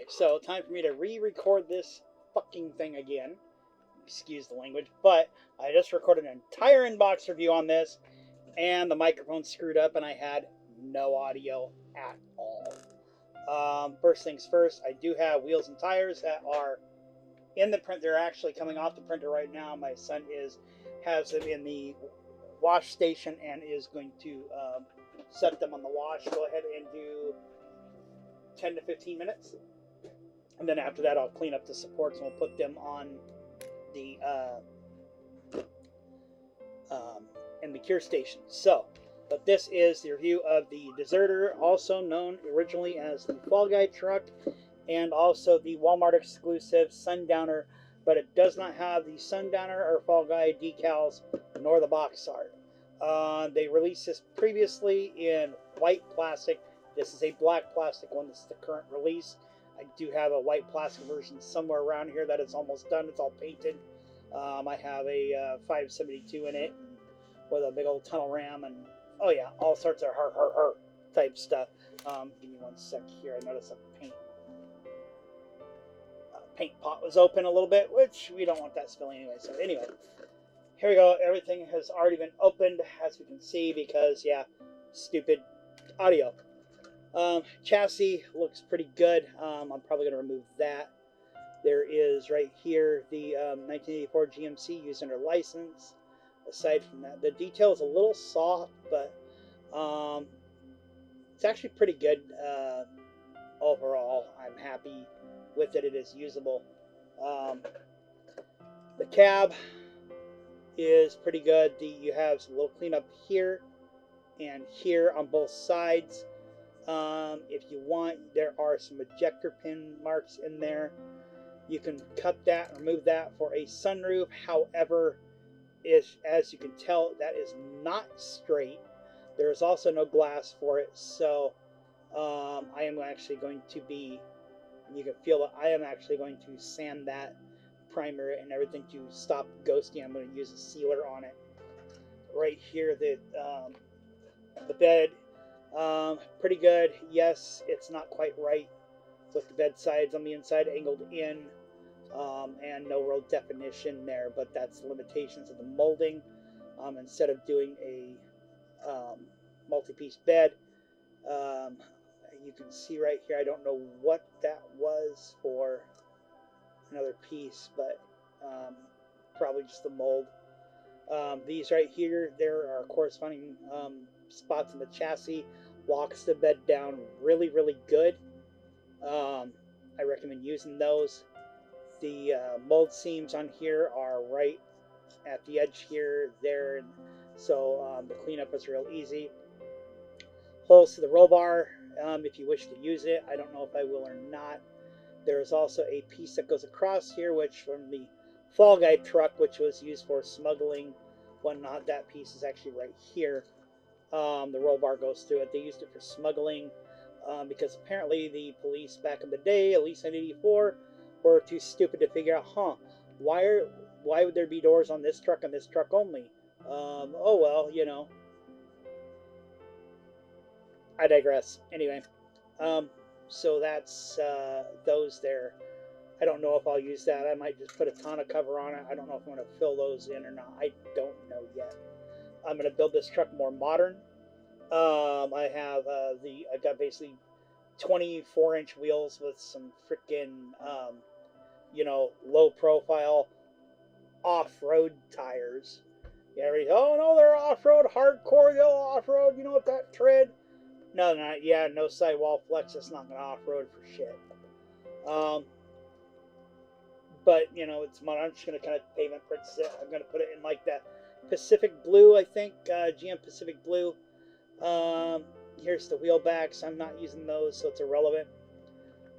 so time for me to re-record this fucking thing again. Excuse the language, but I just recorded an entire inbox review on this, and the microphone screwed up, and I had no audio at all. First things first, I do have wheels and tires that are in the print. They're actually coming off the printer right now. My son has them in the wash station and is going to set them on the wash. Go ahead and do 10 to 15 minutes. And then after that, I'll clean up the supports and we'll put them on the in the cure station. So, but this is the review of the Deserter, also known originally as the Fallguy Truck, and also the Walmart exclusive Sundowner, but it does not have the Sundowner or Fallguy decals, nor the box art. They released this previously in white plastic. This is a black plastic one. This is the current release. I do have a white plastic version somewhere around here that is almost done. It's all painted. I have a 572 in it with a big old tunnel ram and oh yeah, all sorts of her type stuff. Give me one sec here. I noticed a paint pot was open a little bit, which we don't want that spilling anyway. So anyway, here we go. Everything has already been opened, as we can see, because yeah, stupid audio. Chassis looks pretty good. I'm probably going to remove that. There is right here the 1984 GMC used under license. Aside from that, the detail is a little soft, but it's actually pretty good overall. I'm happy with it. It is usable. The cab is pretty good. You have some little cleanup here and here on both sides. If you want, there are some ejector pin marks in there. You can cut that, remove that for a sunroof. However, as you can tell, that is not straight. There is also no glass for it, so I am actually going to be, you can feel it, I am actually going to sand that primer and everything to stop ghosting. I'm going to use a sealer on it. Right here, the bed, pretty good. Yes, it's not quite right with the bed sides on the inside angled in, and no real definition there, but that's the limitations of the molding. Instead of doing a multi-piece bed, you can see right here, I don't know what that was for another piece, but probably just the mold. These right here, there are corresponding spots in the chassis. Locks the bed down really, really good. I recommend using those. The mold seams on here are right at the edge here, there, so the cleanup is real easy. Holes to the roll bar, if you wish to use it. I don't know if I will or not. There is also a piece that goes across here, which from the Fallguy Truck, which was used for smuggling whatnot. That piece is actually right here. The roll bar goes through it. They used it for smuggling because apparently the police back in the day, at least in '84, were too stupid to figure out, why would there be doors on this truck and this truck only? Oh well, you know. I digress. Anyway, so that's those there. I don't know if I'll use that. I might just put a tonneau cover on it. I don't know if I'm going to fill those in or not. I don't know yet. I'm going to build this truck more modern. I have I got basically 24-inch wheels with some freaking low profile off-road tires. Yeah, oh no, they're off-road hardcore. They'll off-road. You know what that tread? No, not yeah. No sidewall flex. It's not going to off-road for shit. But it's mud. I'm just going to kind of pavement press it. I'm going to put it in like that Pacific Blue, I think, GM Pacific Blue. Here's the wheel backs. I'm not using those, so it's irrelevant.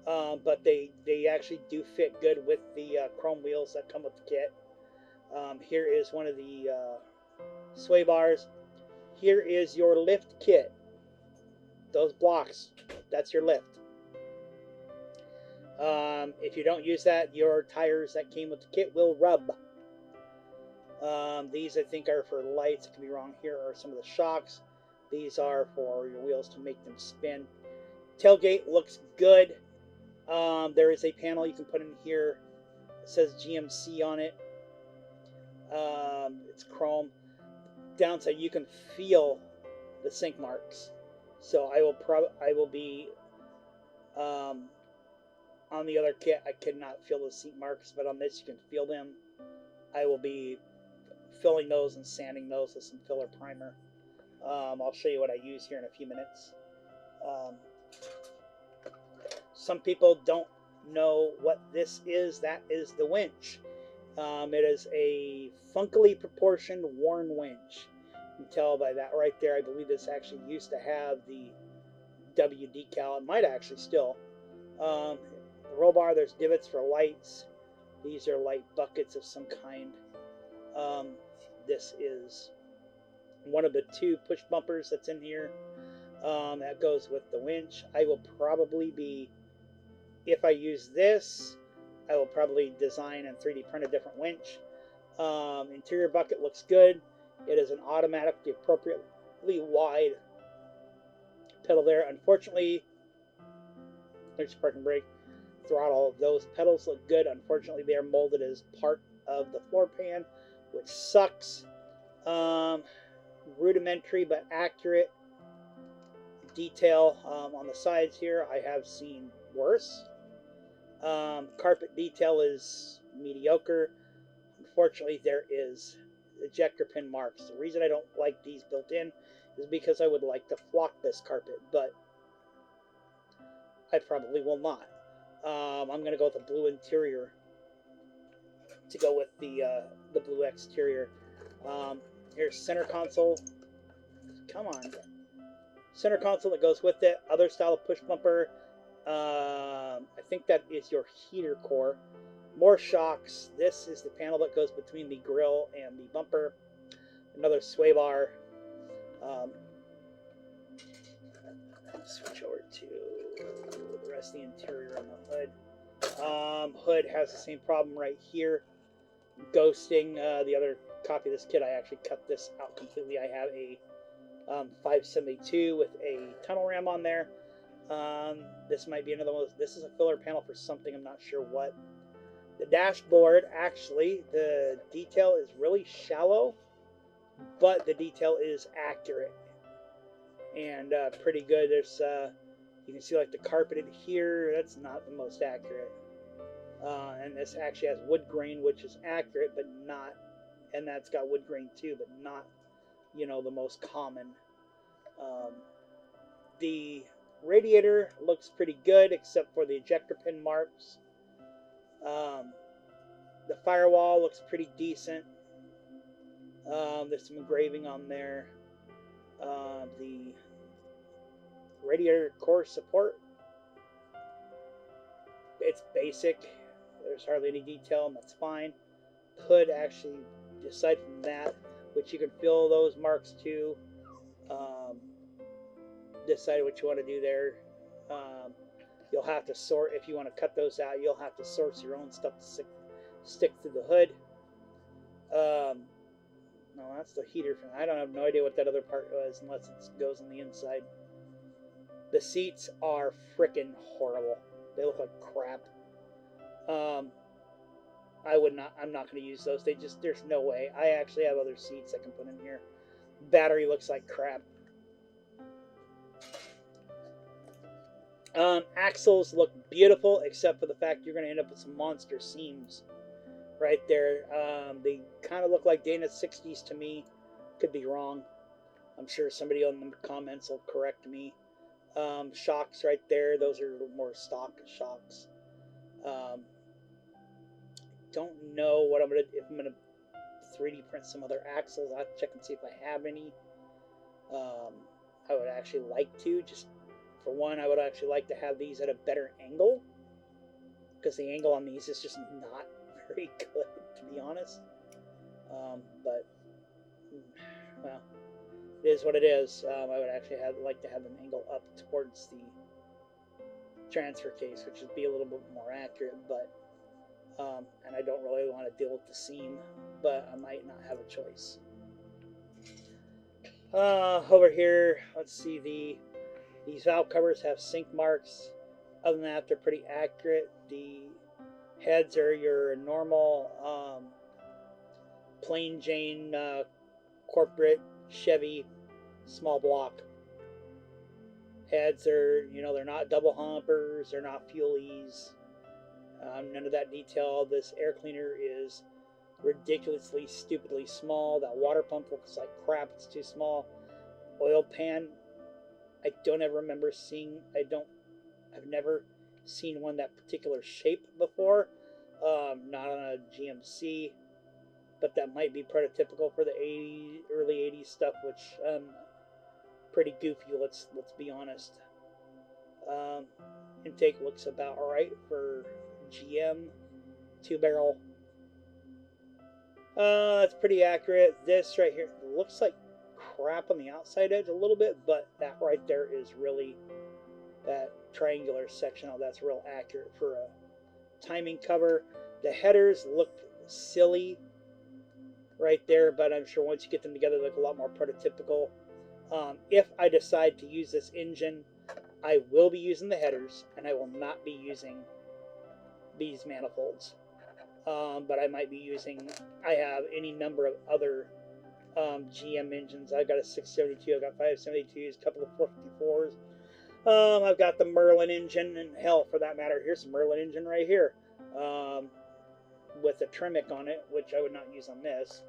But they actually do fit good with the chrome wheels that come with the kit. Here is one of the sway bars. Here is your lift kit. Those blocks, that's your lift. If you don't use that, your tires that came with the kit will rub. These I think are for lights. I can be wrong. Here are some of the shocks. These are for your wheels to make them spin. Tailgate looks good. There is a panel you can put in here. It says GMC on it. It's chrome. Downside, you can feel the sink marks. So I will be on the other kit. I could not feel the sink marks, but on this you can feel them. I will be filling those and sanding those with some filler primer. I'll show you what I use here in a few minutes. Some people don't know what this is. That is the winch. It is a funkily proportioned worn winch. You can tell by that right there. I believe this actually used to have the W decal. It might actually still. The roll bar, there's divots for lights. These are light buckets of some kind. This is one of the 2 push bumpers that's in here. That goes with the winch. I will probably be, if I use this, I will probably design and 3D print a different winch. Interior bucket looks good. It is an automatic, the appropriately wide pedal there. Unfortunately, there's parking brake, throttle. Those pedals look good. Unfortunately, they are molded as part of the floor pan, which sucks. Rudimentary but accurate detail on the sides here. I have seen worse. Carpet detail is mediocre. Unfortunately, there is ejector pin marks. The reason I don't like these built in is because I would like to flock this carpet, but I probably will not. I'm going to go with the blue interior to go with the blue exterior. Here's center console. Come on. Center console that goes with it. Other style of push bumper. I think that is your heater core. More shocks. This is the panel that goes between the grill and the bumper. Another sway bar. Switch over to the rest of the interior on the hood. Hood has the same problem right here. Ghosting. The other copy of this kit, I actually cut this out completely. I have a 572 with a tunnel ram on there. This might be another one. This is a filler panel for something. I'm not sure what. The dashboard, actually, the detail is really shallow, but the detail is accurate and pretty good. There's you can see like the carpeted here. That's not the most accurate. And this actually has wood grain, which is accurate, but not. And that's got wood grain too, but not, you know, the most common. The radiator looks pretty good, except for the ejector pin marks. The firewall looks pretty decent. There's some engraving on there. The radiator core support, it's basic. There's hardly any detail, and that's fine. Hood, actually, aside from that, which you can fill those marks too. Decide what you want to do there. You'll have to sort, if you want to cut those out, you'll have to source your own stuff to stick through the hood. No, that's the heater. I don't have no idea what that other part was unless it goes on the inside. The seats are freaking horrible. They look like crap. I'm not going to use those. There's no way. I actually have other seats I can put in here. Battery looks like crap. Axles look beautiful, except for the fact you're going to end up with some monster seams right there. They kind of look like Dana 60s to me. Could be wrong. I'm sure somebody on the comments will correct me. Shocks right there. Those are more stock shocks. Don't know what I'm gonna, if I'm gonna 3D print some other axles. I'll have to check and see if I have any. I would actually like to, just for one, I would actually like to have these at a better angle, because the angle on these is just not very good, to be honest. But well, it is what it is. I would actually like to have them angle up towards the transfer case, which would be a little bit more accurate, but and I don't really want to deal with the seam, but I might not have a choice. Over here, let's see, these valve covers have sink marks. Other than that, they're pretty accurate. The heads are your normal plain Jane corporate Chevy small block. Heads are, you know, they're not double humpers, they're not fuelies, none of that detail. This air cleaner is ridiculously, stupidly small. That water pump looks like crap, it's too small. Oil pan, I don't ever remember seeing, I've never seen one that particular shape before. Not on a GMC, but that might be prototypical for the early 80s stuff, which pretty goofy, let's be honest. Intake looks about alright for GM 2-barrel. That's pretty accurate. This right here looks like crap on the outside edge a little bit, but that right there is really, that triangular section, oh, that's real accurate for a timing cover. The headers look silly right there, but I'm sure once you get them together, they look a lot more prototypical. If I decide to use this engine, I will be using the headers, and I will not be using these manifolds. But I might be using, I have any number of other GM engines. I've got a 672, I've got 572s, a couple of 454s. I've got the Merlin engine, and hell, for that matter, here's a Merlin engine right here, with a Tremec on it, which I would not use on this.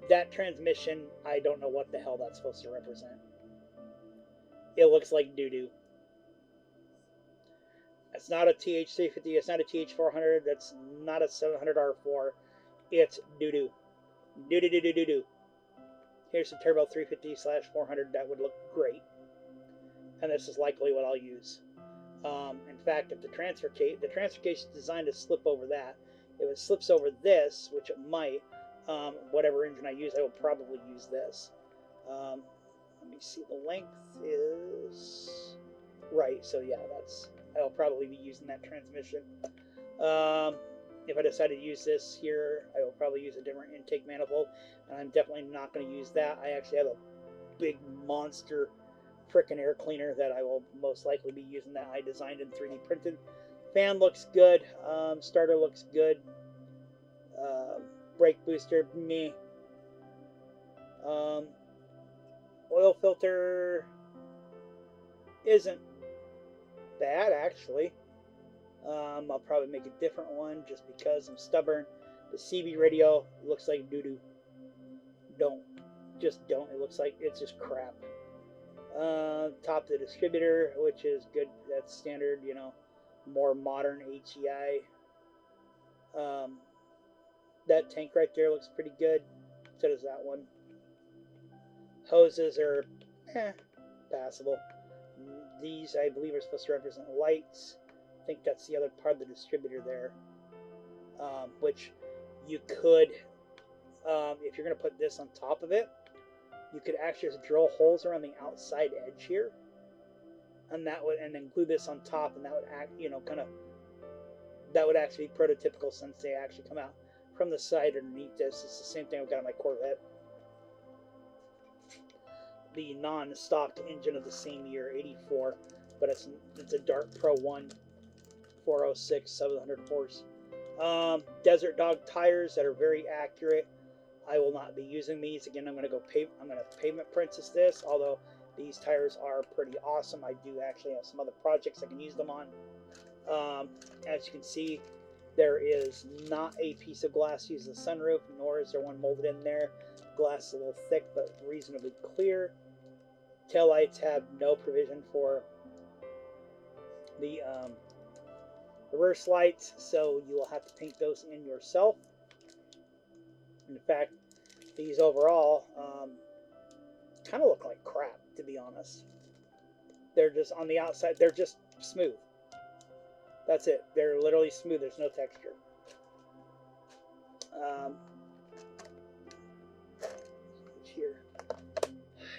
That transmission, I don't know what the hell that's supposed to represent. It looks like doo-doo. It's not a TH350, it's not a TH400, that's not a 700R4. It's doo-doo. Doo-doo-doo-doo-doo-doo. Here's a turbo 350/400 that would look great. And this is likely what I'll use. In fact, if the transfer case is designed to slip over that. If it slips over this, which it might, whatever engine I use, I will probably use this. Let me see, the length is right, so yeah, I'll probably be using that transmission. If I decide to use this here, I will probably use a different intake manifold, and I'm definitely not going to use that. I actually have a big monster frickin' air cleaner that I will most likely be using, that I designed and 3D printed. Fan looks good, starter looks good, brake booster, meh. Oil filter isn't bad, actually. I'll probably make a different one just because I'm stubborn. The CB radio looks like doo-doo. Just don't. It looks like it's just crap. Top of the distributor, which is good. That's standard, you know, more modern HEI. That tank right there looks pretty good. So does that one. Hoses are passable. These, I believe, are supposed to represent lights. I think that's the other part of the distributor there. Which you could, if you're going to put this on top of it, you could actually just drill holes around the outside edge here, and that would, and then glue this on top, and that would act, you know, kind of, that would actually be prototypical since they actually come out from the side underneath this. It's the same thing I've got on my Corvette. The non-stock engine of the same year, 84, but it's a Dart Pro 1 406 700 horse. Desert Dog tires that are very accurate. I will not be using these. Again, I'm going to pavement princess this, although these tires are pretty awesome. I do actually have some other projects I can use them on. As you can see, there is not a piece of glass used in the sunroof, nor is there one molded in there. Glass is a little thick, but reasonably clear. Taillights have no provision for the reverse lights, so you will have to paint those in yourself. In fact, these overall kind of look like crap, to be honest. They're just, on the outside, they're just smooth. That's it. They're literally smooth. There's no texture. Here.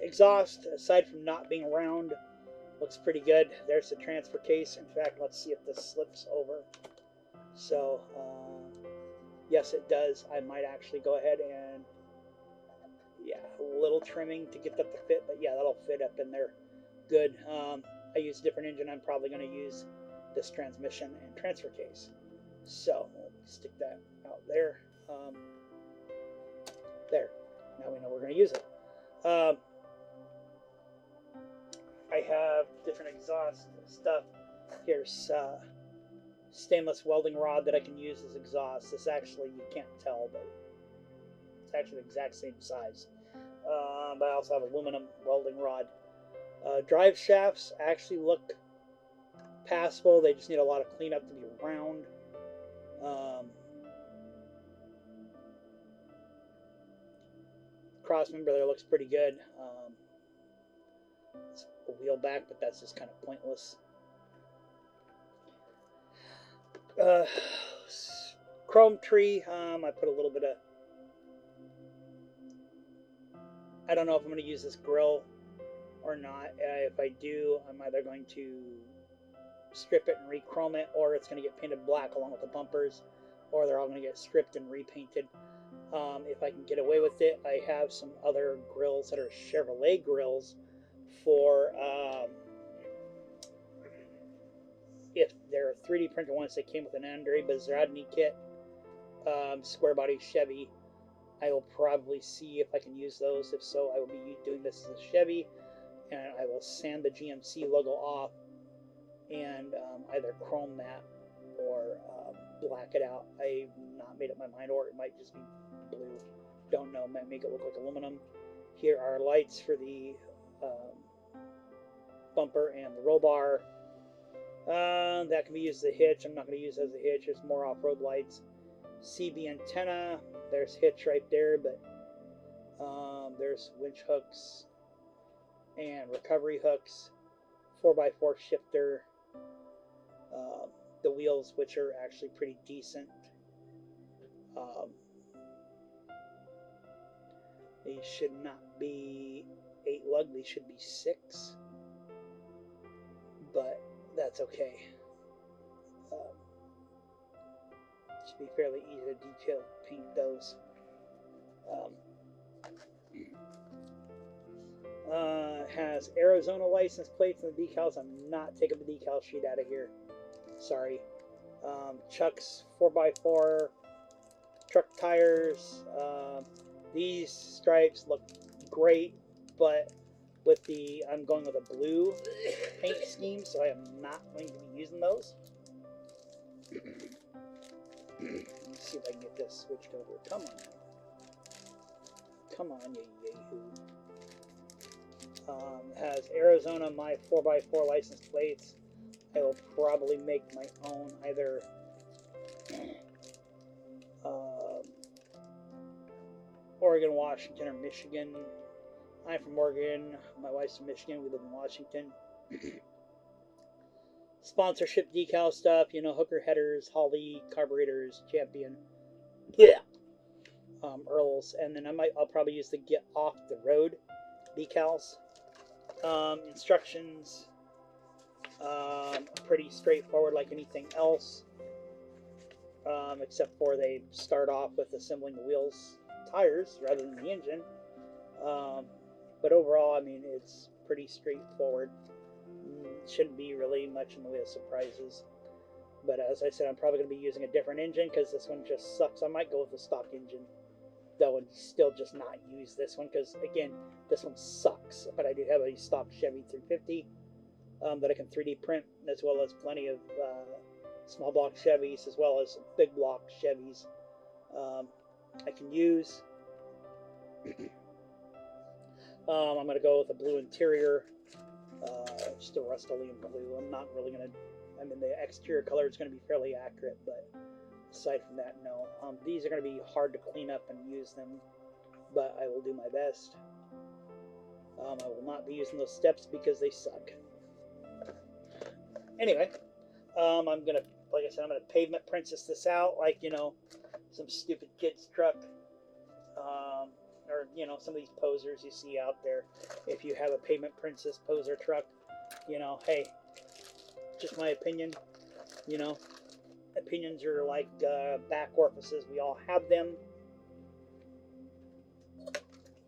Exhaust, aside from not being round, looks pretty good. There's the transfer case. In fact, let's see if this slips over. So, yes, it does. I might actually go ahead and, yeah, a little trimming to get that to fit, but yeah, that'll fit up in there good. I use a different engine. I'm probably going to use this transmission and transfer case. So we'll stick that out there. There. Now we know we're going to use it. I have different exhaust stuff. Here's stainless welding rod that I can use as exhaust. This actually, you can't tell, but it's actually the exact same size. But I also have aluminum welding rod. Drive shafts actually look passable. They just need a lot of cleanup to be round. Cross member there looks pretty good. It's a wheel back, but that's just kind of pointless. Chrome tree. I put a little bit of. I don't know if I'm going to use this grill or not. If I do, I'm either going to strip it and re-chrome it, or it's going to get painted black along with the bumpers, or they're all going to get stripped and repainted. If I can get away with it, I have some other grills that are Chevrolet grills for if they're 3D printed ones that came with an Andre Bezradny kit, square body Chevy. I will probably see if I can use those. If so, I will be doing this as a Chevy, and I will sand the GMC logo off and either chrome that or black it out. I've not made up my mind, or it might just be blue. Don't know. Might make it look like aluminum. Here are lights for the bumper and the roll bar. That can be used as a hitch. I'm not going to use it as a hitch. It's more off-road lights. CB antenna. There's hitch right there, but there's winch hooks and recovery hooks. 4x4 shifter. The wheels, which are actually pretty decent. These should not be 8 lug. These should be 6. But that's okay. Should be fairly easy to detail paint those. Has Arizona license plates and the decals. I'm not taking the decal sheet out of here. Sorry. Chuck's 4x4 truck tires. These stripes look great, but with the I'm going with a blue paint scheme, so I am not going to be using those. Let me see if I can get this switched over. Come on. Come on, you yahoo. Has Arizona my 4x4 license plates. I will probably make my own, either Oregon, Washington, or Michigan. I'm from Oregon. My wife's from Michigan. We live in Washington. Sponsorship decal stuff, you know, hooker headers, Holly, carburetors, Champion, yeah, Earls, and then I'll probably use the Get Off the Road decals. Instructions, pretty straightforward like anything else, except for they start off with assembling the wheels, tires rather than the engine. But overall, I mean, it's pretty straightforward. Shouldn't be really much in the way of surprises. But as I said, I'm probably going to be using a different engine because this one just sucks. I might go with the stock engine, though, and still just not use this one because, again, this one sucks. But I do have a stock Chevy 350 that I can 3D print, as well as plenty of small block Chevys, as well as big block Chevys I can use. I'm going to go with a blue interior. Just a Rust-Oleum blue. I'm not really going to, I mean, the exterior color is going to be fairly accurate, but aside from that, no. These are going to be hard to clean up and use them, but I will do my best. I will not be using those steps because they suck. Anyway, I'm going to, like I said, I'm going to pavement princess this out like, you know, some stupid kid's truck. Or, you know, some of these posers you see out there. If you have a pavement princess poser truck, you know, hey, just my opinion. You know, opinions are like back orifices. We all have them.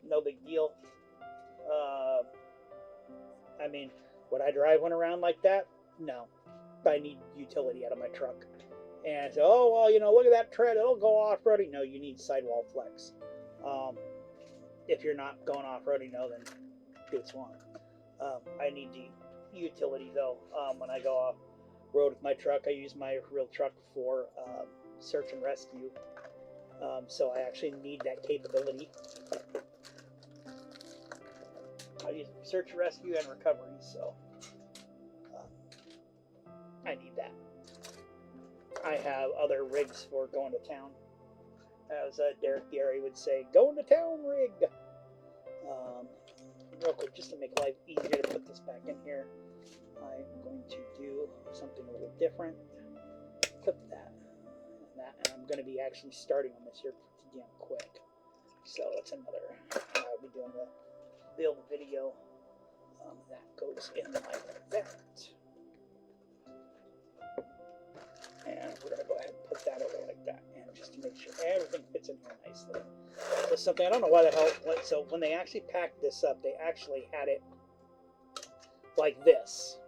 No big deal. I mean, Would I drive one around like that? No. But I need utility out of my truck. And so, oh, well, you know, look at that tread. It'll go off-roading. No, you need sidewall flex. If you're not going off-roading, no, then it's wrong. I need the utility, though. When I go off-road with my truck, I use my real truck for search and rescue. So I actually need that capability. I use search, rescue, and recovery, so I need that. I have other rigs for going to town. As Derek Gary would say, going to town rig. Real quick, just to make life easier to put this back in here, I'm going to do something a little different. Clip that and that, and I'm going to be actually starting on this here pretty damn quick. So it's another. I'll be doing the build video. That goes in like that. And we're going to go ahead and put that over like that. And just to make sure everything fits in here nicely. So something, I don't know why the hell, so when they actually packed this up, they actually had it like this.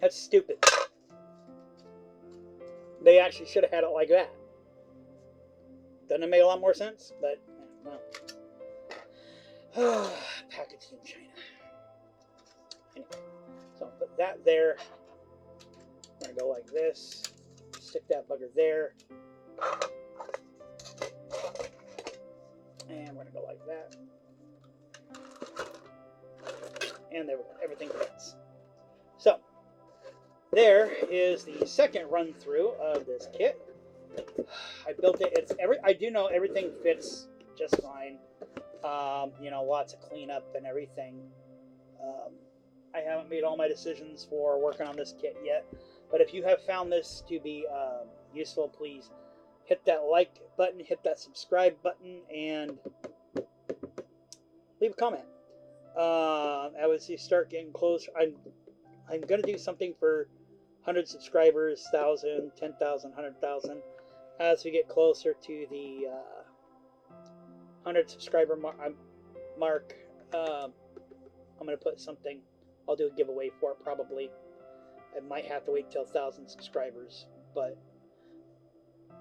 That's stupid. They actually should have had it like that. Doesn't it make a lot more sense? But, well. Packaged in China. Anyway, so I'll put that there. I'm going to go like this. Stick that bugger there. And we're going to go like that. And there we go. Everything fits. So, there is the second run through of this kit. I built it. I do know everything fits just fine. You know, lots of cleanup and everything. I haven't made all my decisions for working on this kit yet, but if you have found this to be useful, please hit that like button, hit that subscribe button, and leave a comment. As you start getting closer, I'm gonna do something for 100 subscribers, 1,000, 10,000, 100,000. As we get closer to the 100 subscriber mark, I'm gonna put something. I'll do a giveaway for it probably. I might have to wait till 1,000 subscribers, but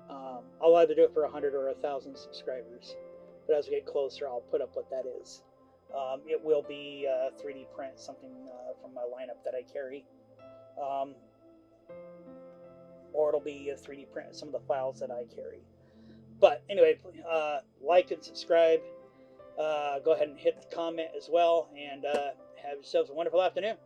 I'll either do it for 100 or 1,000 subscribers. But as we get closer, I'll put up what that is. It will be 3D print something from my lineup that I carry, or it'll be a 3D print some of the files that I carry. But anyway, like and subscribe. Go ahead and hit the comment as well, and have yourselves a wonderful afternoon.